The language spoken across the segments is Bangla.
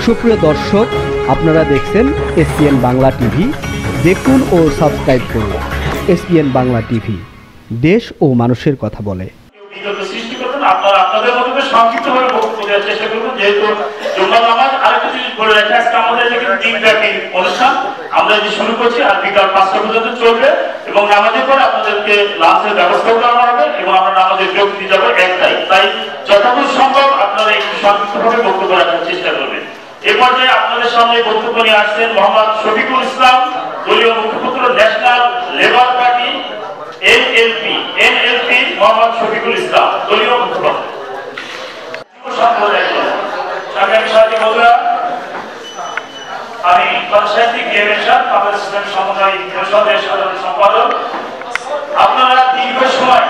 সুপ্রিয় দর্শক, আপনারা দেখছেন এসপিএন বাংলা টিভি। দেখুন ও সাবস্ক্রাইব করুন এসপিএন বাংলা টিভি, দেশ ও মানুষের কথা বলে। আপনাদের মধ্যে সংক্ষিপ্তভাবে বক্তব্য দেওয়ার চেষ্টা করবেন, যেহেতু জুম্মা নামাজ আরেকটা জিনিস বলে রাখি, আজকে আমাদের দিনব্যাপী অনুষ্ঠান আমরা যে শুরু করছি আর বিকাল 5টা পর্যন্ত চলবে এবং নামাজের পরে আপনাদেরকে লাঞ্চের ব্যবস্থা করা হবে এবং আমরা নামাজের বিরতি দিয়ে যাবো 1টায়। তাই যতদূর সম্ভব আপনারা একটু সংক্ষিপ্তভাবে বক্তব্য রাখার চেষ্টা করবেন। এ পর্যায়ে আপনাদের সামনে বক্তব্য নিয়ে আসছেন মোহাম্মদ শফিকুল ইসলাম, দলীয় মুখপাত্র, National Labour Party NLP Mohammad Shafiqul Islam, দলীয় মুখপাত্র। আমি সাহিত্যিক বাংলাদেশ ইসলামী সমন্বয় পরিষদের সাধারণ সম্পাদক। আপনারা দীর্ঘ সময়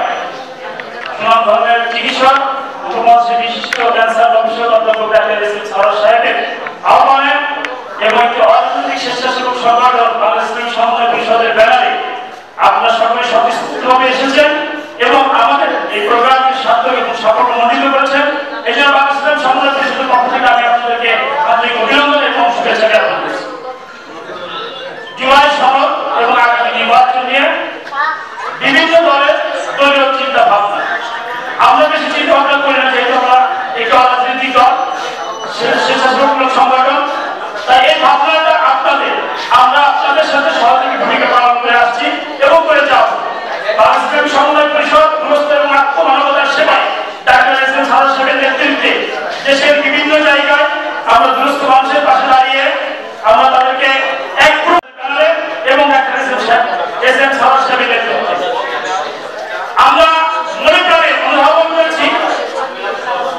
সুনাম ধর্মের চিকিৎসক, মুখ্যমন্ত্রী বিশিষ্ট ক্যান্সার গবেষক অধ্যাপক ডাক্তার এস.এম. সারোয়ার সাহেবের আহ্বানে এবং একটি অরাজনৈতিক স্বেচ্ছাসেবক সংগঠন বাংলাদেশ ইসলামী সমন্বয় পরিষদের ব্যানারে আপনারা সকলে স্বতঃস্ফূর্তভাবে এসেছেন এবং আমাদের এই প্রোগ্রামকে সার্থক এবং সফলমণ্ডিত করেছেন। এই জন্য বাংলাদেশ ইসলামী সমন্বয় পরিষদের পক্ষ থেকে আমি আপনাদেরকে আন্তরিক অভিনন্দন এবং শুভেচ্ছা জ্ঞাপন করছি। জুলাই সনদ এবং আগামী নির্বাচন নিয়ে বিভিন্ন দলের দলীয় চিন্তা ভাবনা, আমরা বেশি চিন্তা ভাবনা করি না, যেহেতু আমরা একটি অরাজনৈতিক দল, স্বেচ্ছাসেবকমূলক সংগঠন। তাই এই ভাবনাটা আমরা আপনাদের সাথে সহযোগী ভূমিকা পালন করে আসছি এবং করে যাব। বাংলাদেশ ইসলামী সমন্বয় পরিষদ দুরস্থ এবং আত্মমানবতার সেবায় ডাক্তার এস.এম. সারোয়ার সাহেবের নেতৃত্বে দেশের বিভিন্ন জায়গায় আমরা দুরস্থ মানুষের পাশে দাঁড়িয়ে আমরা তাদেরকে এক এবং ডাক্তার এস.এম. সারোয়ার সাহেবের নেতৃত্বে আমরা মনে প্রাণে অনুধাবন করেছি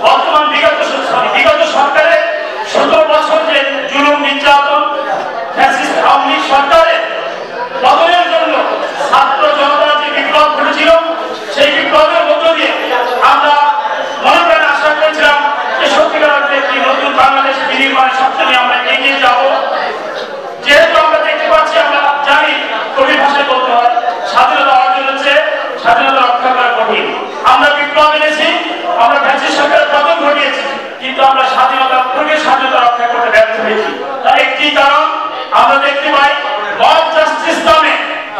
বর্তমান বিগত সরকারের 17 বছর যে জুলুম নির্যাতন ফ্যাসিস্ট আওয়ামী লীগ সরকারের পতনের জন্য ছাত্র জনতার যে বিপ্লব ঘটেছিল, সেই বিপ্লবের মধ্য দিয়ে আমরা মনে প্রাণে আশা করেছিলাম যে সত্যিকার অর্থে একটি নতুন বাংলাদেশ বিনির্মাণের স্বপ্ন নিয়ে আমরা এগিয়ে যাব। যেহেতু আমরা দেখতে পাচ্ছি, আমরা জানি কবির ভাষায় বলতে হয়, স্বাধীনতা অর্জন হচ্ছে, স্বাধীনতা রক্ষা করা কঠিন। আমরা বিপ্লব এনেছি, আমরা ফ্যাসিস্ট সরকারের পতন ঘটিয়েছি, কিন্তু আমরা স্বাধীনতা রক্ষা করতে ব্যর্থ হয়েছি। তার একটি কারণ আমরা দেখতে পাই, মব জাস্টিস নামে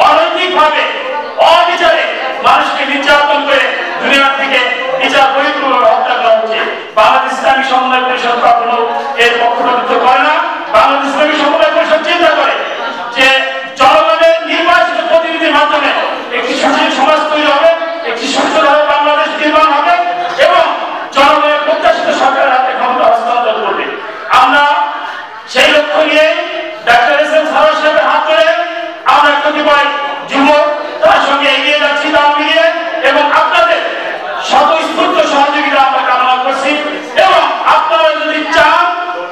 অনৈতিকভাবে অবিচারে মানুষকে নির্যাতন করে দুনিয়া থেকে বিচার বহির্ভূত হত্যা করা হচ্ছে। বাংলাদেশ ইসলামী সমন্বয় পরিষদ কখনো এর পক্ষপাতিত্ব করে না। বাংলাদেশ ইসলামী সমন্বয় পরিষদ চিন্তা করে যে জনগণের নির্বাচিত প্রতিনিধির মাধ্যমে একটি সুশীল সমাজ তৈরি হবে, একটি সুস্থভাবে বাংলাদেশ নির্মাণ হবে এবং জনগণের প্রত্যাশিত সরকারের হাতে ক্ষমতা হস্তান্তর করবে। আমরা সেই লক্ষ্য নিয়ে ডাক্তার এস.এম. সারোয়ার সাহেবের হাত ধরে আমরা কতিপয় যুবক তার সঙ্গে এগিয়ে যাচ্ছি, তাল মিলিয়ে, এবং আপনাদের স্বতঃস্ফূর্ত সহযোগিতা আমরা কামনা করছি। এবং আপনারা যদি চান,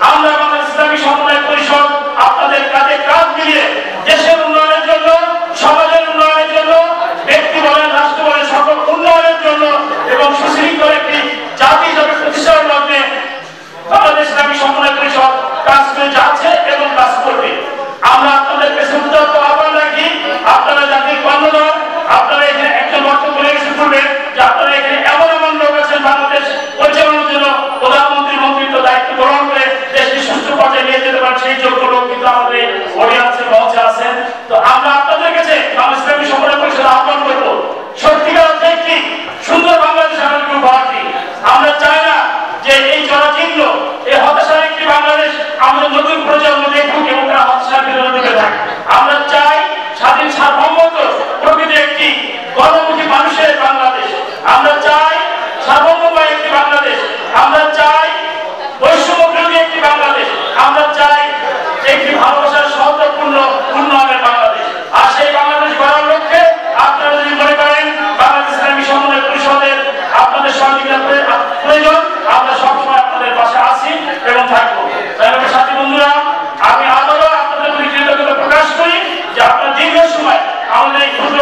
আমরা বাংলাদেশ ইসলামী সমন্বয় পরিষদ আপনাদের কাজে কাজ মিলিয়ে দেশের উন্নয়নের জন্য, সমাজের উন্নয়নের জন্য, ব্যক্তি বলেন, রাষ্ট্র বলেন, সকল উন্নয়নের জন্য এবং সুশৃঙ্খল একটি জাতি হিসেবে প্রতিষ্ঠার লগ্নে বাংলাদেশ ইসলামী সমন্বয় পরিষদ কাজ করে যাচ্ছে এবং কাজ করবে। আমরা আপনাদের কাছে উদাত্ত আহ্বান রাখি, আপনারা জাতির কর্ণধার, আপনারা এখানে একজন বক্তব্য বলে গেছে পূর্বে যে আপনারা এখানে এমন লোক আছেন বাংলাদেশ পরিচালনার জন্য প্রধানমন্ত্রী মন্ত্রিত্ব দায়িত্ব গ্রহণ করে দেশকে সুষ্ঠু পর্যায়ে নিয়ে যেতে পারেন, সেই যোগ্য লোক কিন্তু আমাদের অডিয়েন্সে মঞ্চে আছেন। তো আমরা আপনাদের কাছে বাংলাদেশ ইসলামী সমন্বয় পরিষদ আহ্বান করবো, সত্যিকার অর্থে একটি সুন্দর বাংলাদেশ আমাদের উপহারটি। আমরা চাই না যে এই জরাজীর্ণ, এই হতাশার একটি বাংলাদেশ আমাদের নতুন প্রজন্ম দেখুক এবং তারা হতাশার বিরোধী দিকে থাকে। আমরা চাই স্বাধীন সার্বভৌমত্ব প্রকৃত একটি গণমুখী মানুষের বাংলাদেশ। আমরা চাই সার্বভৌমত্ব একটি বাংলাদেশ। আমরা চাই বৈষম্য বিরোধী একটি বাংলাদেশ। আমরা চাই একটি ভালোবাসার সহযোগপূর্ণ উন্নয়নের বাংলাদেশ। আর সেই বাংলাদেশ গড়ার লক্ষ্যে আপনারা যদি মনে করেন বাংলাদেশ ইসলামী সমন্বয় পরিষদের আপনাদের সহযোগিতা প্রয়োজন, আমরা সবসময় আপনাদের পাশে আছি এবং থাকবো। সাথী বন্ধুরা, আমি আবারও আপনাদের প্রতি কৃতজ্ঞতা প্রকাশ করি যে আপনারা দীর্ঘ সময় আমাদের এই ক্ষুদ্র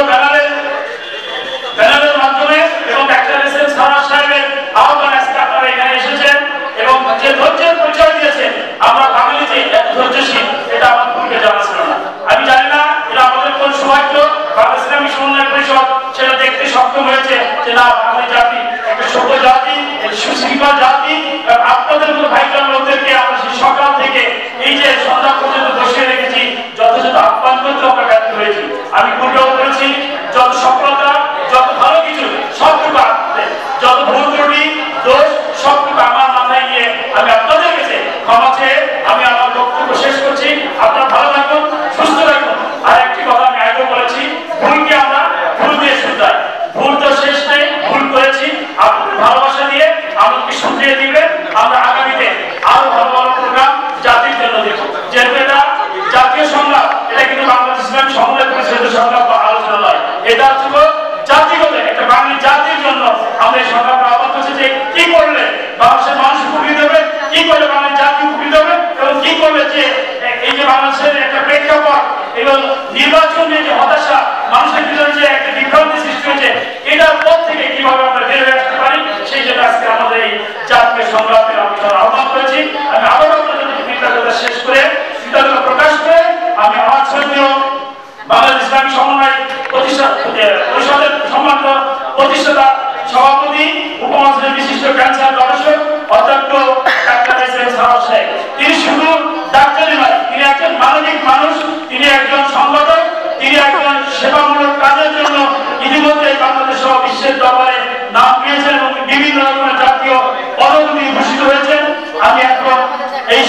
প্যানেলের মাধ্যমে এবং ডাক্তার এস.এম. সারোয়ার সাহেবের আহ্বান আজকে আপনারা এখানে এসেছেন এবং যে ধৈর্যের পরিচয় দিয়েছেন, আমরা বাঙালি যে ধৈর্যশীল, এটা আমার পূর্বে জানা ছিল না। আমি জানি না এটা আমাদের কোন সৌভাগ্য, বাংলাদেশ ইসলামী সমন্বয় পরিষদ সেটা দেখতে সক্ষম হয়েছে যে না, বাঙালি জাতি একটা সভ্য জাতি, সুশৃঙ্খল জাতি, সন্ধ্যা পর্যন্ত বসিয়ে রেখেছি, যথাযথ আহ্বান করতে আমরা ব্যর্থ হয়েছি। আমি পূর্বেও বলেছি, যত সফলতা, যত ভালো কিছু সবটুকু আসবে, যত ভুল ত্রুটি দোষ সবটুকু আমার মাথায় নিয়ে আমি আপনাদের কাছে ক্ষমা চেয়ে আমি আমার বক্তব্য শেষ করছি। আপনারা ভালো থাকুন, সুস্থ থাকুন। আর একটি কথা আমি আগেও বলেছি, ভুলকে আমরা ভুল দিয়ে শুধরাই। ভুল তো শেষ নেই, ভুল করেছি, আপনাদের ভালোবাসা দিয়ে আমাদেরকে শুধরিয়ে দিবেন। আমরা আগামীতে আরো ভালো ভালো প্রোগ্রাম জাতির জন্য দেব। যেহেতু এটা জাতীয় সংলাপ, এটা কিন্তু বাংলাদেশ ইসলামী সমন্বয় পরিষদের সংলাপ বা আলোচনা নয়, এটা হচ্ছে জাতিগত একটা বাঙালি জাতির জন্য আমরা এই সংলাপটা আহ্বান করছি যে কি করলে বাংলাদেশের মানুষ উপকৃত হবে, কি করলে বাঙালি জাতি উপকৃত হবে, এবং কি করলে যে এই যে বাংলাদেশের একটা প্রেক্ষাপট এবং নির্বাচনের যে হতাশা, মানুষের ভিতরে যে একটা বিভ্রান্তি সৃষ্টি হয়েছে, এটার পর থেকে কিভাবে আমরা বের হয়ে আসতে পারি, সেই জন্য আজকে আমাদের এই জাতীয় সংলাপের আহ্বান করেছি। আমি আবারও আপনাদের কৃতজ্ঞতা শেষ করে, কৃতজ্ঞতা প্রকাশ করে আমি আমার শ্রদ্ধেয় বাংলাদেশ ইসলামী সমন্বয় পরিষদের সম্মানিত প্রতিষ্ঠাতা সভাপতি, উপমহাদেশের বিশিষ্ট ক্যান্সার গবেষক অধ্যক্ষ ডাক্তার এস.এম. সারোয়ার সাহেব, তিনি শুধু ডাক্তারই নয়, তিনি একজন মানবিক মানুষ, তিনি একজন সংগঠক, তিনি একজন সেবামূলক কাজের জন্য ইতিমধ্যে বাংলাদেশ সহ বিশ্বের দরবারে নাম পেয়েছেন এবং বিভিন্ন রকমের জাতীয় পদবি ভূষিত হয়েছেন। আমি এখন এই